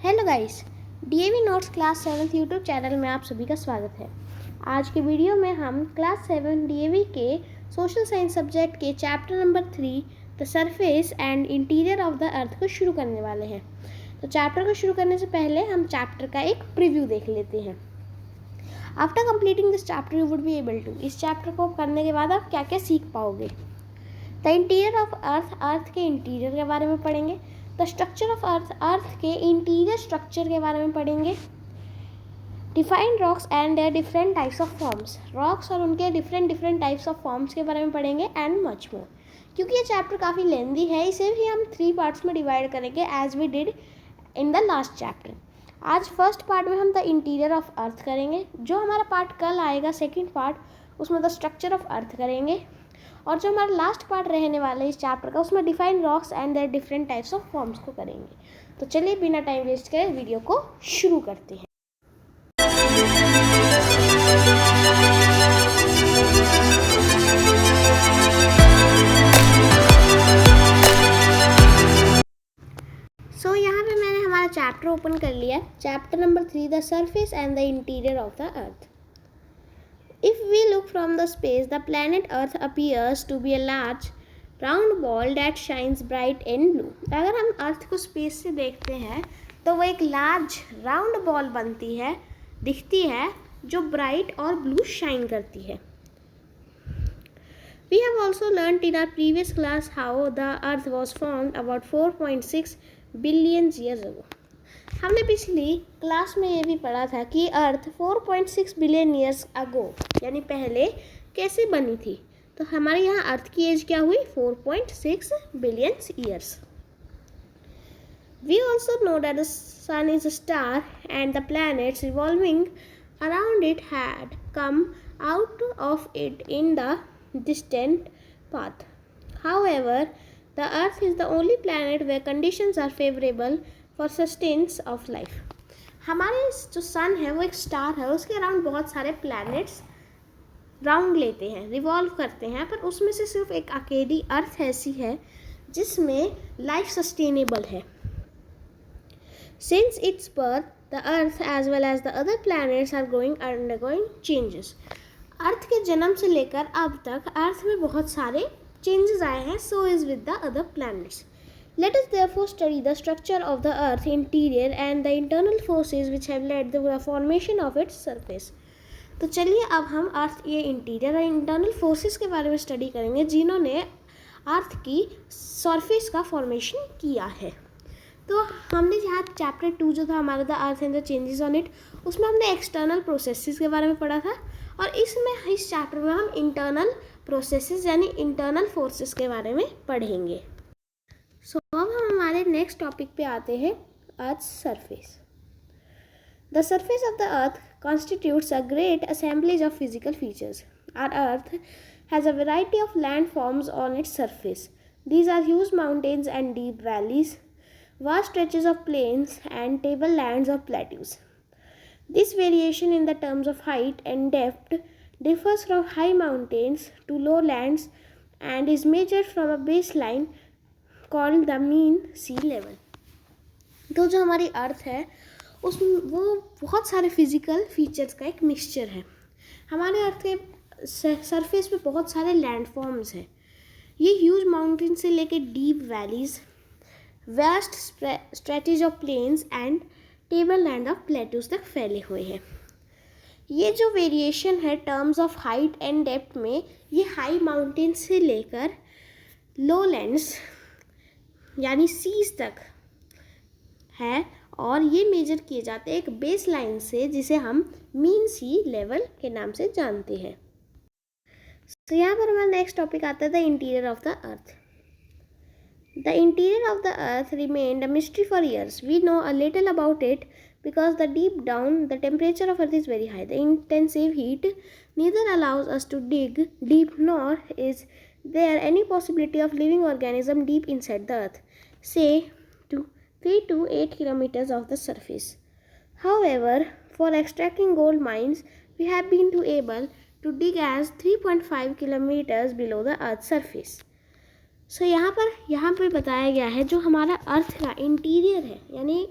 Hello guys, DAV notes class 7 YouTube channel में आप सभी का स्वागत है। आज के वीडियो में हम क्लास 7 डीएवी के सोशल साइंस सब्जेक्ट के chapter number 3 the surface and interior of the अर्थ को शुरू करने वाले हैं। तो चैप्टर को शुरू करने से पहले हम चैप्टर का एक प्रीव्यू देख लेते हैं। After completing this chapter you would be able to, इस चैप्टर को करने के बाद आप क्या क्या सीख पाओगे। The interior of earth, earth के इंटीरियर के बारे में पढ़ेंगे। The structure of earth, earth के इंटीरियर स्ट्रक्चर के बारे में पढ़ेंगे। Define rocks and their different types of forms, rocks और उनके डिफरेंट टाइप्स ऑफ फॉर्म्स के बारे में पढ़ेंगे एंड मच मोर। क्योंकि ये चैप्टर काफ़ी लेंदी है, इसे भी हम 3 पार्ट्स में डिवाइड करेंगे as we did in the last chapter. आज फर्स्ट पार्ट में हम द इंटीरियर ऑफ अर्थ करेंगे। जो हमारा पार्ट कल आएगा सेकेंड पार्ट, उसमें द स्ट्रक्चर ऑफ अर्थ करेंगे। और जो हमारा लास्ट पार्ट रहने वाला है इस चैप्टर का, उसमें define rocks and their different types of forms को करेंगे। तो चलिए बिना टाइम वेस्ट करे वीडियो को शुरू करते हैं। सो यहाँ पे मैंने हमारा चैप्टर ओपन कर लिया। Chapter number 3 the surface and the interior of the earth. If we look from the space, the planet Earth appears to be a large round ball that shines bright in blue. अगर हम अर्थ को space से देखते हैं तो वो एक large round ball बनती है, दिखती है, जो ब्राइट और ब्लू शाइन करती है। We have also learnt in our previous class how the Earth was formed about 4.6 billion years ago. हमने पिछली क्लास में ये भी पढ़ा था कि अर्थ 4.6 बिलियन ईयर्स अगो यानी पहले कैसे बनी थी। तो हमारे यहाँ अर्थ की एज क्या हुई? 4.6 billion years. We also know that the sun is a star and the planets revolving around it had come out of it in the distant path. However the earth is the only planet where conditions are favourable for sustenance of life. हमारे जो सन है वो एक star है, उसके around बहुत सारे planets round लेते हैं, रिवॉल्व करते हैं, पर उसमें से सिर्फ एक अकेली अर्थ ऐसी है जिसमें लाइफ सस्टेनेबल है। Since its birth the earth as well as the other planets are undergoing changes. Earth के जन्म से लेकर अब तक अर्थ में बहुत सारे चेंजेस आए हैं, so is with the other planets. Let us therefore study the structure of the Earth interior and the internal forces which have led to the formation of its surface. तो चलिए अब हम अर्थ ये इंटीरियर और internal forces के बारे में study करेंगे जिन्होंने अर्थ की सरफेस का फॉर्मेशन किया है। तो हमने यहाँ चैप्टर 2 जो था हमारा the earth and the changes on it, उसमें हमने एक्सटर्नल प्रोसेसेस के बारे में पढ़ा था, और इस चैप्टर में हम इंटरनल प्रोसेसेस यानी इंटरनल फोर्सेस के बारे में पढ़ेंगे। सो अब हम हमारे नेक्स्ट टॉपिक पे आते हैं, earth surface. The surface of the earth constitutes a great assemblies of physical features. Our earth has a variety of land forms on its surface. These are huge mountains and deep valleys, vast stretches of plains and table lands of plateaus. This variation in the terms of height and depth differs from high mountains to low lands and is measured from a baseline called the mean sea level. तो जो हमारी अर्थ है वो बहुत सारे physical features का एक mixture है। हमारे अर्थ के सरफेस पे बहुत सारे लैंड फॉर्म्स हैं। ये ह्यूज माउंटेन से लेके deep valleys, vast stretches of plains and table land of plateaus तक फैले हुए हैं। ये जो वेरिएशन है terms of height and depth में, ये हाई माउंटेन से लेकर लो लैंड्स यानी सीज तक है, और ये मेजर किए जाते हैं एक बेस लाइन से जिसे हम मीन सी लेवल के नाम से जानते हैं। तो यहाँ पर हमारा नेक्स्ट टॉपिक आता है the interior of the earth. The interior of the earth remained a mystery for years. We know a little about it because the deep down the temperature of earth is very high. The intensive heat neither allows us to dig deep nor is there any possibility of living organism deep inside the earth, say to 3 to 8 kilometers of the surface. However, for extracting gold mines we have been able to dig as 3.5 kilometers below the earth's surface. So यहाँ पर बताया गया है जो हमारा अर्थ का interior है, यानी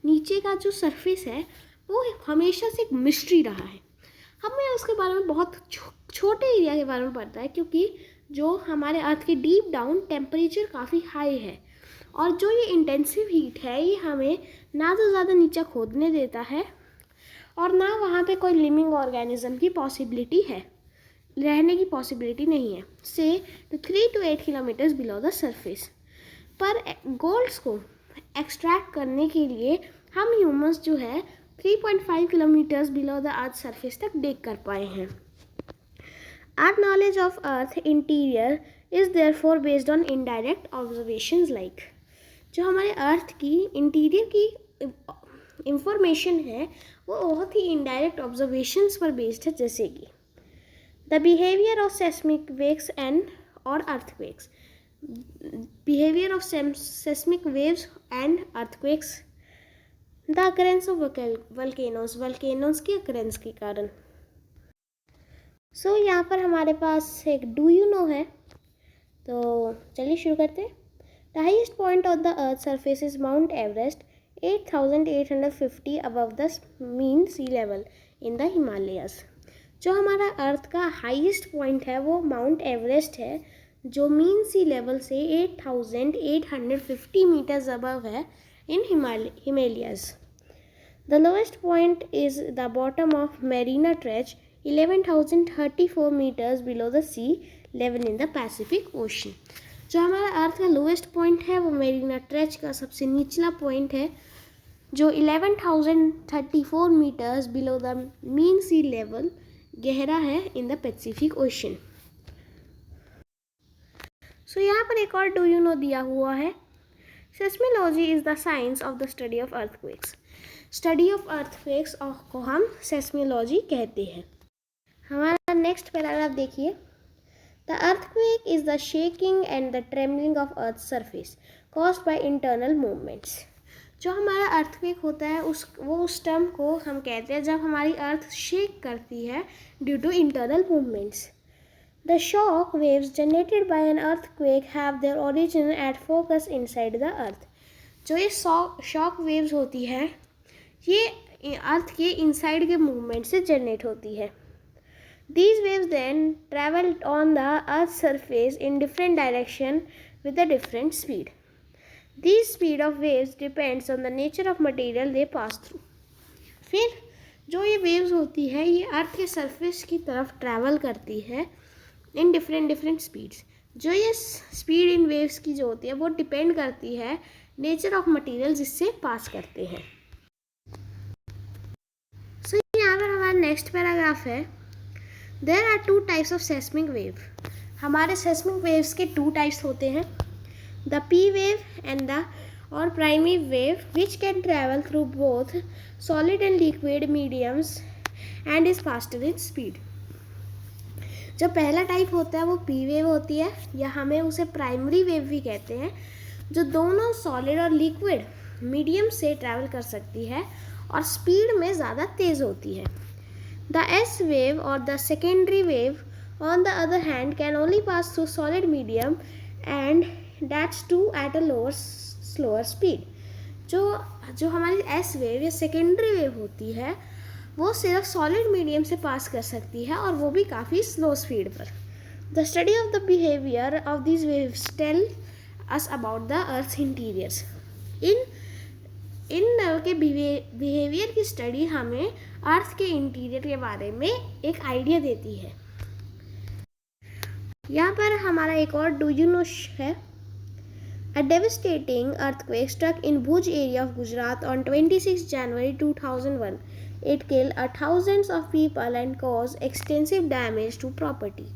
नीचे का जो सरफेस है वो हमेशा से एक मिस्ट्री रहा है। हमें उसके बारे में बहुत छोटे एरिया के बारे में पता है, क्योंकि जो हमारे अर्थ के डीप डाउन टेम्परेचर काफ़ी हाई है, और जो ये इंटेंसिव हीट है ये हमें ना तो ज़्यादा नीचे खोदने देता है और ना वहाँ पे कोई लिविंग ऑर्गेनिज्म की पॉसिबिलिटी है, रहने की पॉसिबिलिटी नहीं है, से 3 to 8 kilometres below the surface. पर गोल्ड्स को एक्सट्रैक्ट करने के लिए हम ह्यूमंस जो है 3.5 kilometres below the earth surface तक डिग कर पाए हैं। Our knowledge of earth interior is therefore based on indirect observations like, जो हमारे अर्थ की इंटीरियर की इंफॉर्मेशन है वो बहुत ही इनडायरेक्ट ऑब्जर्वेशंस पर बेस्ड है, जैसे कि the behaviour of seismic waves and और earthquakes, behaviour of seismic waves and earthquakes, the occurrence of volcanoes की अकरेंस के कारण। सो यहाँ पर हमारे पास एक डू यू नो है, तो चलिए शुरू करते हैं। The highest point of the earth surface is mount Everest 8,850 above the mean sea level in the Himalayas. जो हमारा अर्थ का हाईएस्ट पॉइंट है वो माउंट एवरेस्ट है, जो मीन सी लेवल से 8,850 मीटर्स अबव है in Himalayas. The lowest point is the bottom of Mariana trench 11,034 metres below the sea level in the Pacific Ocean. जो हमारा अर्थ का लोएस्ट पॉइंट है वो मेरिना ट्रेच का सबसे निचला पॉइंट है, जो 11,034 metres below the mean sea level गहरा है in the Pacific ocean. So यहाँ पर एक और डू यू नो दिया हुआ है। Seismology is the science of the study of earthquakes. Study of earthquakes को हम सेस्मोलॉजी कहते हैं। हमारा नेक्स्ट पैराग्राफ देखिए। The earthquake is the shaking and the trembling of earth surface caused by internal movements. जो हमारा अर्थक्वेक होता है उस टर्म को हम कहते हैं जब हमारी अर्थ शेक करती है due to internal movements. The shock waves generated by an earthquake have their origin at focus inside the earth. जो ये शॉक वेव्स होती है ये अर्थ के इनसाइड के मूवमेंट से जनरेट होती है। These waves then travel on the Earth's surface in different direction with a different speed. These speed of waves depends on the nature of material they pass through. फिर जो ये waves होती है ये अर्थ के सरफेस की तरफ ट्रैवल करती है इन डिफरेंट स्पीड्स। जो ये स्पीड इन वेव्स की जो होती है वो डिपेंड करती है नेचर ऑफ मटेरियल जिससे पास करते हैं। सो यहाँ पर हमारा नेक्स्ट पैराग्राफ है। There are two types of seismic wave. हमारे seismic waves के 2 types होते हैं, the P wave and the or primary wave, which can travel through both solid and liquid mediums and is faster in speed. जो पहला type होता है वो P wave होती है, या हमें उसे प्राइमरी वेव भी कहते हैं, जो दोनों सॉलिड और लिक्विड मीडियम से ट्रैवल कर सकती है और स्पीड में ज़्यादा तेज़ होती है। The S wave or the secondary wave on the other hand can only pass through solid medium and that's too at a slower speed. जो हमारी S wave या secondary wave होती है वो सिर्फ solid medium से पास कर सकती है और वो भी काफ़ी slow speed पर। The study of the behavior of these waves tell us about the Earth's interiors. इन के बिहेवियर की स्टडी हमें अर्थ के इंटीरियर के बारे में एक आइडिया देती है। यहाँ पर हमारा एक और डू यू नो है। A devastating earthquake struck in Bhuj area of Gujarat on 26 January 2001. It killed thousands of people and caused extensive damage to property.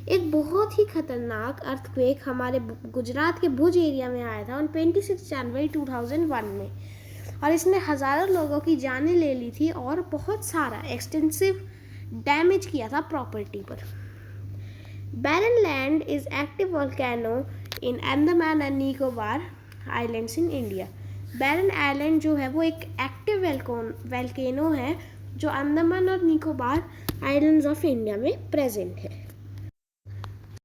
एक बहुत ही खतरनाक अर्थक्वेक हमारे गुजरात के भुज एरिया में आया था ऑन 26 जनवरी 2001 में, और इसने हज़ारों लोगों की जानें ले ली थी और बहुत सारा एक्सटेंसिव डैमेज किया था प्रॉपर्टी पर। Barren land is active volcano in Andaman and Nicobar islands in India. Barren island जो है वो एक एक्टिव वोल्केनो है जो अंडमान और निकोबार आइलैंड्स ऑफ इंडिया में प्रेजेंट है।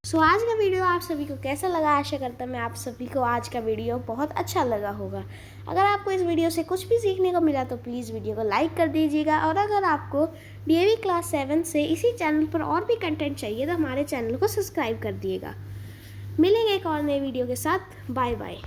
सो आज का वीडियो आप सभी को कैसा लगा, आशा करता मैं आप सभी को आज का वीडियो बहुत अच्छा लगा होगा। अगर आपको इस वीडियो से कुछ भी सीखने को मिला तो प्लीज़ वीडियो को लाइक कर दीजिएगा, और अगर आपको DAV क्लास 7 से इसी चैनल पर और भी कंटेंट चाहिए तो हमारे चैनल को सब्सक्राइब कर दिएगा। मिलेंगे एक और नए वीडियो के साथ। Bye bye.